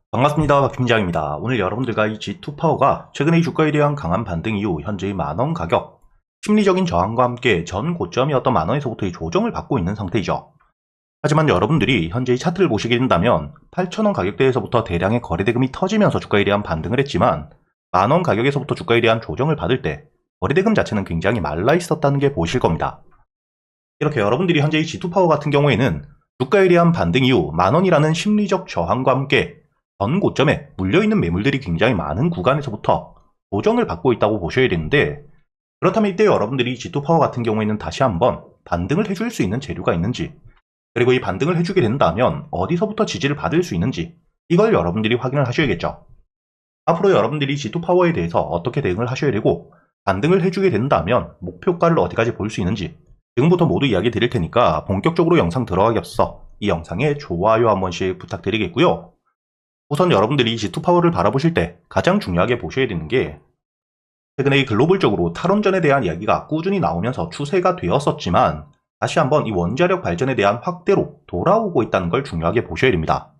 반갑습니다. 박 팀장입니다. 오늘 여러분들과 이 G2파워가 최근의 주가에 대한 강한 반등 이후 현재의 만원 가격, 심리적인 저항과 함께 전 고점이었던 만원에서부터의 조정을 받고 있는 상태이죠. 하지만 여러분들이 현재의 차트를 보시게 된다면 8,000원 가격대에서부터 대량의 거래대금이 터지면서 주가에 대한 반등을 했지만 만원 가격에서부터 주가에 대한 조정을 받을 때 거래대금 자체는 굉장히 말라 있었다는 게 보이실 겁니다. 이렇게 여러분들이 현재의 G2파워 같은 경우에는 주가에 대한 반등 이후 만원이라는 심리적 저항과 함께 전 고점에 물려있는 매물들이 굉장히 많은 구간에서부터 조정을 받고 있다고 보셔야 되는데, 그렇다면 이때 여러분들이 G2파워 같은 경우에는 다시 한번 반등을 해줄 수 있는 재료가 있는지, 그리고 이 반등을 해주게 된다면 어디서부터 지지를 받을 수 있는지, 이걸 여러분들이 확인을 하셔야겠죠. 앞으로 여러분들이 G2파워에 대해서 어떻게 대응을 하셔야 되고, 반등을 해주게 된다면 목표가를 어디까지 볼 수 있는지 지금부터 모두 이야기 드릴 테니까 본격적으로 영상 들어가기 앞서 이 영상에 좋아요 한 번씩 부탁드리겠고요. 우선 여러분들이 G2파워를 바라보실 때 가장 중요하게 보셔야 되는 게, 최근에 글로벌적으로 탈원전에 대한 이야기가 꾸준히 나오면서 추세가 되었었지만 다시 한번 이 원자력 발전에 대한 확대로 돌아오고 있다는 걸 중요하게 보셔야 됩니다.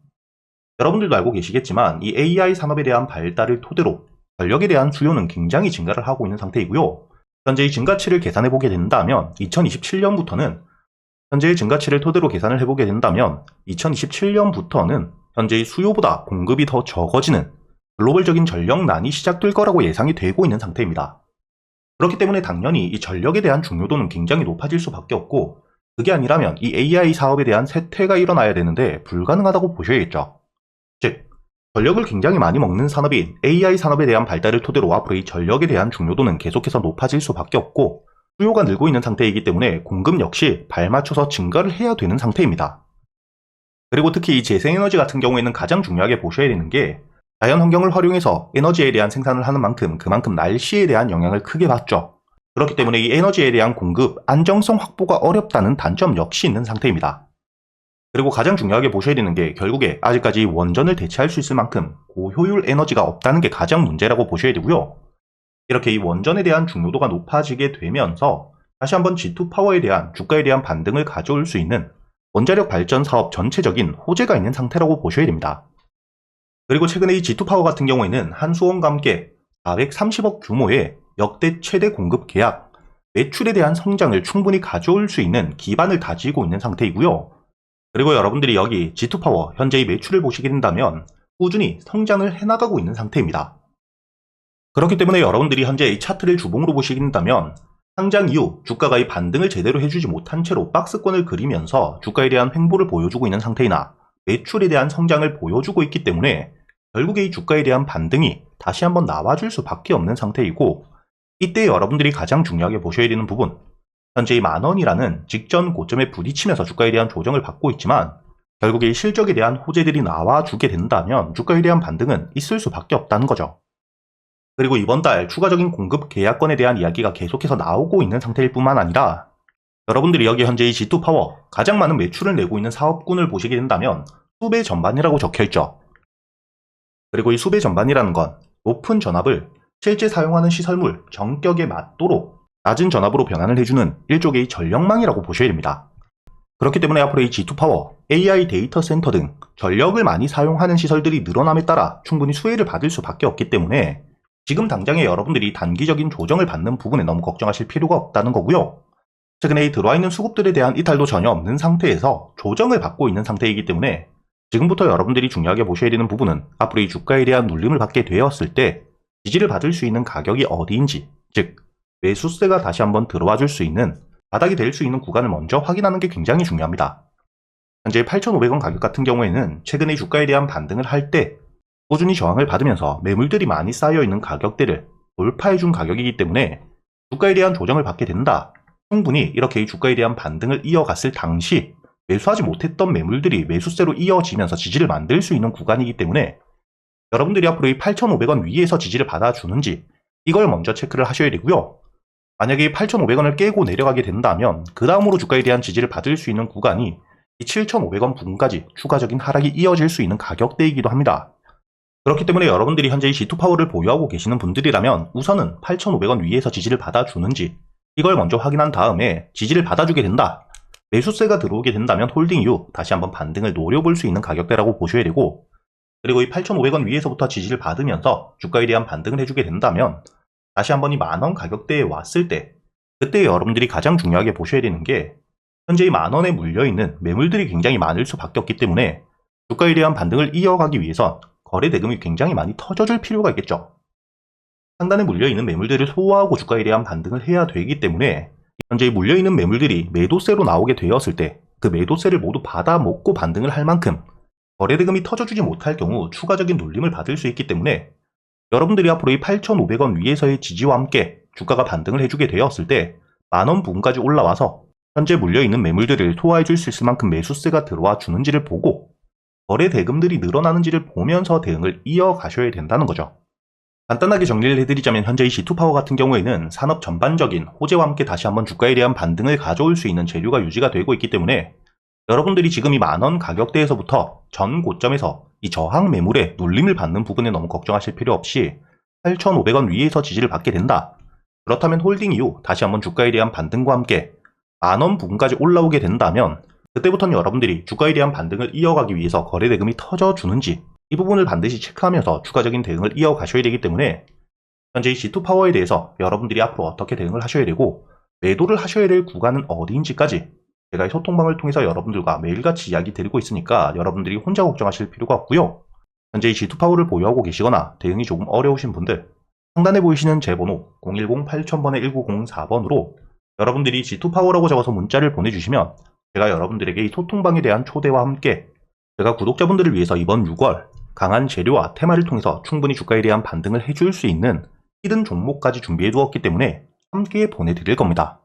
여러분들도 알고 계시겠지만 이 AI 산업에 대한 발달을 토대로 전력에 대한 수요는 굉장히 증가를 하고 있는 상태이고요. 현재의 증가치를 계산해 보게 된다면 2027년부터는 현재의 증가치를 토대로 계산을 해보게 된다면 2027년부터는 현재의 수요보다 공급이 더 적어지는 글로벌적인 전력난이 시작될 거라고 예상이 되고 있는 상태입니다. 그렇기 때문에 당연히 이 전력에 대한 중요도는 굉장히 높아질 수밖에 없고, 그게 아니라면 이 AI 사업에 대한 쇠퇴가 일어나야 되는데 불가능하다고 보셔야겠죠. 즉, 전력을 굉장히 많이 먹는 산업인 AI 산업에 대한 발달을 토대로 앞으로 이 전력에 대한 중요도는 계속해서 높아질 수밖에 없고, 수요가 늘고 있는 상태이기 때문에 공급 역시 발맞춰서 증가를 해야 되는 상태입니다. 그리고 특히 이 재생에너지 같은 경우에는 가장 중요하게 보셔야 되는 게, 자연환경을 활용해서 에너지에 대한 생산을 하는 만큼 그만큼 날씨에 대한 영향을 크게 받죠. 그렇기 때문에 이 에너지에 대한 공급 안정성 확보가 어렵다는 단점 역시 있는 상태입니다. 그리고 가장 중요하게 보셔야 되는 게, 결국에 아직까지 원전을 대체할 수 있을 만큼 고효율 에너지가 없다는 게 가장 문제라고 보셔야 되고요. 이렇게 이 원전에 대한 중요도가 높아지게 되면서 다시 한번 G2파워에 대한 주가에 대한 반등을 가져올 수 있는 원자력 발전 사업 전체적인 호재가 있는 상태라고 보셔야 됩니다. 그리고 최근에 이 G2파워 같은 경우에는 한수원과 함께 430억 규모의 역대 최대 공급 계약, 매출에 대한 성장을 충분히 가져올 수 있는 기반을 다지고 있는 상태이고요. 그리고 여러분들이 여기 G2파워 현재의 매출을 보시게 된다면 꾸준히 성장을 해나가고 있는 상태입니다. 그렇기 때문에 여러분들이 현재 이 차트를 주봉으로 보시게 된다면 상장 이후 주가가 이 반등을 제대로 해주지 못한 채로 박스권을 그리면서 주가에 대한 횡보를 보여주고 있는 상태이나 매출에 대한 성장을 보여주고 있기 때문에 결국에 이 주가에 대한 반등이 다시 한번 나와줄 수밖에 없는 상태이고, 이때 여러분들이 가장 중요하게 보셔야 되는 부분, 현재 이 만원이라는 직전 고점에 부딪히면서 주가에 대한 조정을 받고 있지만 결국에 이 실적에 대한 호재들이 나와주게 된다면 주가에 대한 반등은 있을 수밖에 없다는 거죠. 그리고 이번 달 추가적인 공급 계약건에 대한 이야기가 계속해서 나오고 있는 상태일 뿐만 아니라, 여러분들이 여기 현재 이 G2파워 가장 많은 매출을 내고 있는 사업군을 보시게 된다면 수배 전반이라고 적혀있죠. 그리고 이 수배 전반이라는 건 높은 전압을 실제 사용하는 시설물 정격에 맞도록 낮은 전압으로 변환을 해주는 일종의 전력망이라고 보셔야 됩니다. 그렇기 때문에 앞으로 이 G2파워, AI 데이터 센터 등 전력을 많이 사용하는 시설들이 늘어남에 따라 충분히 수혜를 받을 수밖에 없기 때문에 지금 당장에 여러분들이 단기적인 조정을 받는 부분에 너무 걱정하실 필요가 없다는 거고요. 최근에 들어와 있는 수급들에 대한 이탈도 전혀 없는 상태에서 조정을 받고 있는 상태이기 때문에 지금부터 여러분들이 중요하게 보셔야 되는 부분은 앞으로 이 주가에 대한 눌림을 받게 되었을 때 지지를 받을 수 있는 가격이 어디인지, 즉 매수세가 다시 한번 들어와 줄 수 있는 바닥이 될 수 있는 구간을 먼저 확인하는 게 굉장히 중요합니다. 현재 8,500원 가격 같은 경우에는 최근에 주가에 대한 반등을 할 때 꾸준히 저항을 받으면서 매물들이 많이 쌓여있는 가격대를 돌파해준 가격이기 때문에 주가에 대한 조정을 받게 된다, 충분히 이렇게 이 주가에 대한 반등을 이어갔을 당시 매수하지 못했던 매물들이 매수세로 이어지면서 지지를 만들 수 있는 구간이기 때문에 여러분들이 앞으로 이 8,500원 위에서 지지를 받아주는지 이걸 먼저 체크를 하셔야 되고요. 만약에 이 8,500원을 깨고 내려가게 된다면 그 다음으로 주가에 대한 지지를 받을 수 있는 구간이 이 7,500원 부근까지 추가적인 하락이 이어질 수 있는 가격대이기도 합니다. 그렇기 때문에 여러분들이 현재 이 G2파워를 보유하고 계시는 분들이라면 우선은 8,500원 위에서 지지를 받아주는지 이걸 먼저 확인한 다음에 지지를 받아주게 된다, 매수세가 들어오게 된다면 홀딩 이후 다시 한번 반등을 노려볼 수 있는 가격대라고 보셔야 되고, 그리고 이 8,500원 위에서부터 지지를 받으면서 주가에 대한 반등을 해주게 된다면 다시 한번 이 만원 가격대에 왔을 때 그때 여러분들이 가장 중요하게 보셔야 되는 게 현재 이 만원에 물려있는 매물들이 굉장히 많을 수밖에 없기 때문에 주가에 대한 반등을 이어가기 위해선 거래 대금이 굉장히 많이 터져줄 필요가 있겠죠. 상단에 물려있는 매물들을 소화하고 주가에 대한 반등을 해야 되기 때문에 현재 물려있는 매물들이 매도세로 나오게 되었을 때 그 매도세를 모두 받아먹고 반등을 할 만큼 거래 대금이 터져주지 못할 경우 추가적인 눌림을 받을 수 있기 때문에 여러분들이 앞으로 이 8,500원 위에서의 지지와 함께 주가가 반등을 해주게 되었을 때 만원 부근까지 올라와서 현재 물려있는 매물들을 소화해줄 수 있을 만큼 매수세가 들어와 주는지를 보고 거래 대금들이 늘어나는지를 보면서 대응을 이어가셔야 된다는 거죠. 간단하게 정리를 해드리자면 현재 이 G2파워 같은 경우에는 산업 전반적인 호재와 함께 다시 한번 주가에 대한 반등을 가져올 수 있는 재료가 유지가 되고 있기 때문에 여러분들이 지금 이 만원 가격대에서부터 전 고점에서 이 저항 매물에 눌림을 받는 부분에 너무 걱정하실 필요 없이 8,500원 위에서 지지를 받게 된다. 그렇다면 홀딩 이후 다시 한번 주가에 대한 반등과 함께 만원 부근까지 올라오게 된다면 그때부터는 여러분들이 주가에 대한 반등을 이어가기 위해서 거래 대금이 터져주는지 이 부분을 반드시 체크하면서 추가적인 대응을 이어가셔야 되기 때문에 현재 이 G2파워에 대해서 여러분들이 앞으로 어떻게 대응을 하셔야 되고 매도를 하셔야 될 구간은 어디인지까지 제가 이 소통방을 통해서 여러분들과 매일같이 이야기 드리고 있으니까 여러분들이 혼자 걱정하실 필요가 없고요. 현재 이 G2파워를 보유하고 계시거나 대응이 조금 어려우신 분들 상단에 보이시는 제 번호 010-8000번에 1904번으로 여러분들이 G2파워라고 적어서 문자를 보내주시면 제가 여러분들에게 이 소통방에 대한 초대와 함께 제가 구독자분들을 위해서 이번 6월 강한 재료와 테마를 통해서 충분히 주가에 대한 반등을 해줄 수 있는 히든 종목까지 준비해 두었기 때문에 함께 보내드릴 겁니다.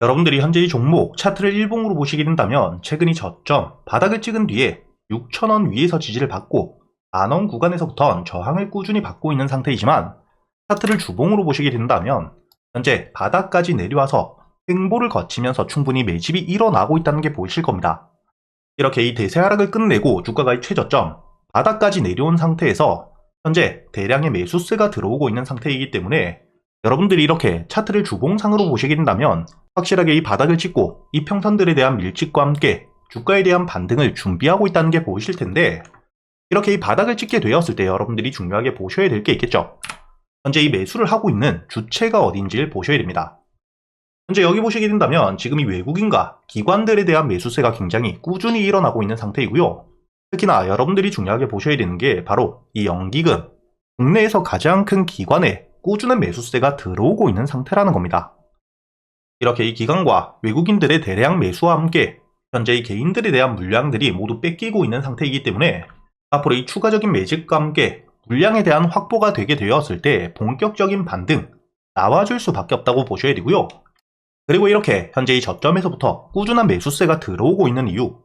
여러분들이 현재 이 종목 차트를 일봉으로 보시게 된다면 최근 이 저점 바닥을 찍은 뒤에 6,000원 위에서 지지를 받고 만원 구간에서부터 저항을 꾸준히 받고 있는 상태이지만 차트를 주봉으로 보시게 된다면 현재 바닥까지 내려와서 횡보를 거치면서 충분히 매집이 일어나고 있다는 게 보이실 겁니다. 이렇게 이 대세 하락을 끝내고 주가가 이 최저점 바닥까지 내려온 상태에서 현재 대량의 매수세가 들어오고 있는 상태이기 때문에 여러분들이 이렇게 차트를 주봉상으로 보시게 된다면 확실하게 이 바닥을 찍고 이 평선들에 대한 밀집과 함께 주가에 대한 반등을 준비하고 있다는 게 보이실 텐데 이렇게 이 바닥을 찍게 되었을 때 여러분들이 중요하게 보셔야 될 게 있겠죠. 현재 이 매수를 하고 있는 주체가 어딘지를 보셔야 됩니다. 현재 여기 보시게 된다면 지금 이 외국인과 기관들에 대한 매수세가 굉장히 꾸준히 일어나고 있는 상태이고요. 특히나 여러분들이 중요하게 보셔야 되는 게 바로 이 연기금, 국내에서 가장 큰 기관에 꾸준한 매수세가 들어오고 있는 상태라는 겁니다. 이렇게 이 기관과 외국인들의 대량 매수와 함께 현재 이 개인들에 대한 물량들이 모두 뺏기고 있는 상태이기 때문에 앞으로 이 추가적인 매집과 함께 물량에 대한 확보가 되게 되었을 때 본격적인 반등 나와줄 수밖에 없다고 보셔야 되고요. 그리고 이렇게 현재 이 저점에서부터 꾸준한 매수세가 들어오고 있는 이유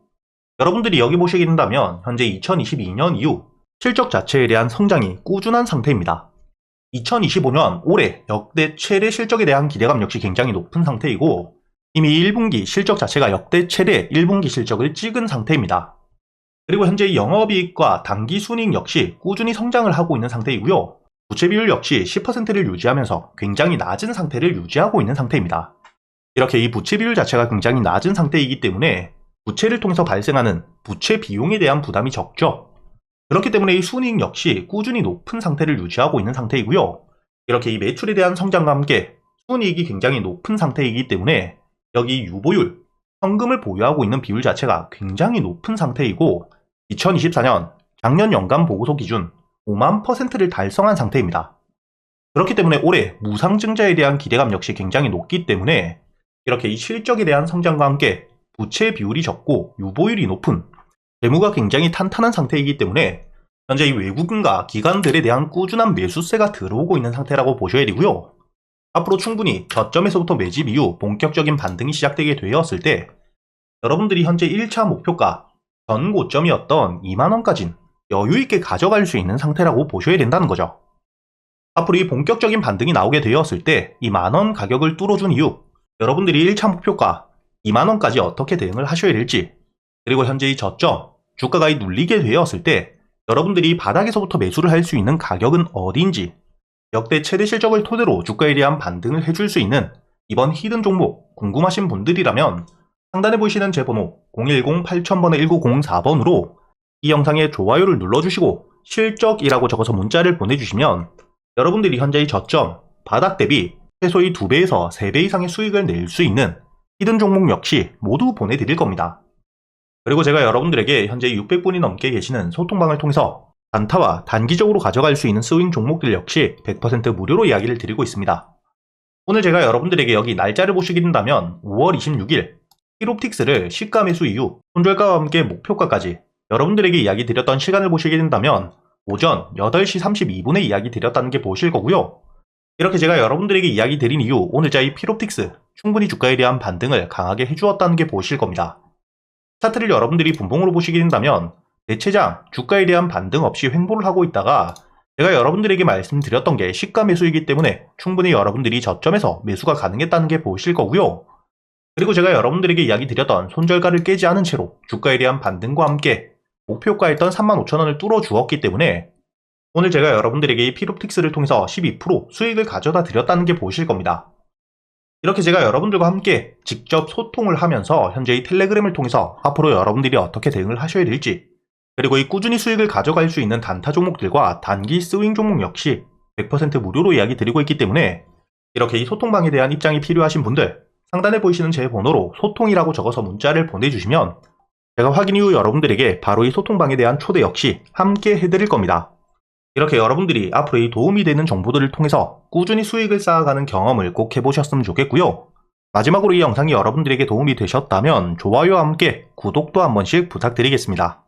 여러분들이 여기 보시게 된다면 현재 2022년 이후 실적 자체에 대한 성장이 꾸준한 상태입니다. 2025년 올해 역대 최대 실적에 대한 기대감 역시 굉장히 높은 상태이고 이미 1분기 실적 자체가 역대 최대 1분기 실적을 찍은 상태입니다. 그리고 현재 영업이익과 당기순이익 역시 꾸준히 성장을 하고 있는 상태이고요. 부채 비율 역시 10%를 유지하면서 굉장히 낮은 상태를 유지하고 있는 상태입니다. 이렇게 이 부채 비율 자체가 굉장히 낮은 상태이기 때문에 부채를 통해서 발생하는 부채 비용에 대한 부담이 적죠. 그렇기 때문에 이 순이익 역시 꾸준히 높은 상태를 유지하고 있는 상태이고요. 이렇게 이 매출에 대한 성장과 함께 순이익이 굉장히 높은 상태이기 때문에 여기 유보율, 현금을 보유하고 있는 비율 자체가 굉장히 높은 상태이고 2024년 작년 연간 보고서 기준 5만%를 달성한 상태입니다. 그렇기 때문에 올해 무상증자에 대한 기대감 역시 굉장히 높기 때문에 이렇게 이 실적에 대한 성장과 함께 부채 비율이 적고 유보율이 높은 재무가 굉장히 탄탄한 상태이기 때문에 현재 이 외국인과 기관들에 대한 꾸준한 매수세가 들어오고 있는 상태라고 보셔야 되고요. 앞으로 충분히 저점에서부터 매집 이후 본격적인 반등이 시작되게 되었을 때 여러분들이 현재 1차 목표가 전 고점이었던 2만원까지는 여유있게 가져갈 수 있는 상태라고 보셔야 된다는 거죠. 앞으로 이 본격적인 반등이 나오게 되었을 때 이 만원 가격을 뚫어준 이후 여러분들이 1차 목표가 2만원까지 어떻게 대응을 하셔야 될지 그리고 현재 이 저점 주가가 눌리게 되었을 때 여러분들이 바닥에서부터 매수를 할 수 있는 가격은 어디인지 역대 최대 실적을 토대로 주가에 대한 반등을 해줄 수 있는 이번 히든 종목 궁금하신 분들이라면 상단에 보이시는 제 번호 010-8000번에 1904번으로 이 영상에 좋아요를 눌러주시고 실적이라고 적어서 문자를 보내주시면 여러분들이 현재의 저점, 바닥 대비 최소의 2배에서 3배 이상의 수익을 낼 수 있는 히든 종목 역시 모두 보내드릴 겁니다. 그리고 제가 여러분들에게 현재 600분이 넘게 계시는 소통방을 통해서 단타와 단기적으로 가져갈 수 있는 스윙 종목들 역시 100% 무료로 이야기를 드리고 있습니다. 오늘 제가 여러분들에게 여기 날짜를 보시게 된다면 5월 26일 히롭틱스를 시가 매수 이후 손절가와 함께 목표가까지 여러분들에게 이야기 드렸던 시간을 보시게 된다면 오전 8시 32분에 이야기 드렸다는 게 보실 거고요. 이렇게 제가 여러분들에게 이야기 드린 이후 오늘자 이 히롭틱스 충분히 주가에 대한 반등을 강하게 해주었다는 게 보실 겁니다. 차트를 여러분들이 분봉으로 보시게 된다면 대체장 주가에 대한 반등 없이 횡보를 하고 있다가 제가 여러분들에게 말씀드렸던 게 시가 매수이기 때문에 충분히 여러분들이 저점에서 매수가 가능했다는 게 보실 거고요. 그리고 제가 여러분들에게 이야기 드렸던 손절가를 깨지 않은 채로 주가에 대한 반등과 함께 목표가였던 35,000원을 뚫어 주었기 때문에 오늘 제가 여러분들에게 이 히롭틱스를 통해서 12% 수익을 가져다 드렸다는 게 보실 겁니다. 이렇게 제가 여러분들과 함께 직접 소통을 하면서 현재 이 텔레그램을 통해서 앞으로 여러분들이 어떻게 대응을 하셔야 될지, 그리고 이 꾸준히 수익을 가져갈 수 있는 단타 종목들과 단기 스윙 종목 역시 100% 무료로 이야기 드리고 있기 때문에 이렇게 이 소통방에 대한 입장이 필요하신 분들 상단에 보이시는 제 번호로 소통이라고 적어서 문자를 보내주시면 제가 확인 이후 여러분들에게 바로 이 소통방에 대한 초대 역시 함께 해드릴 겁니다. 이렇게 여러분들이 앞으로 이 도움이 되는 정보들을 통해서 꾸준히 수익을 쌓아가는 경험을 꼭 해보셨으면 좋겠고요. 마지막으로 이 영상이 여러분들에게 도움이 되셨다면 좋아요와 함께 구독도 한 번씩 부탁드리겠습니다.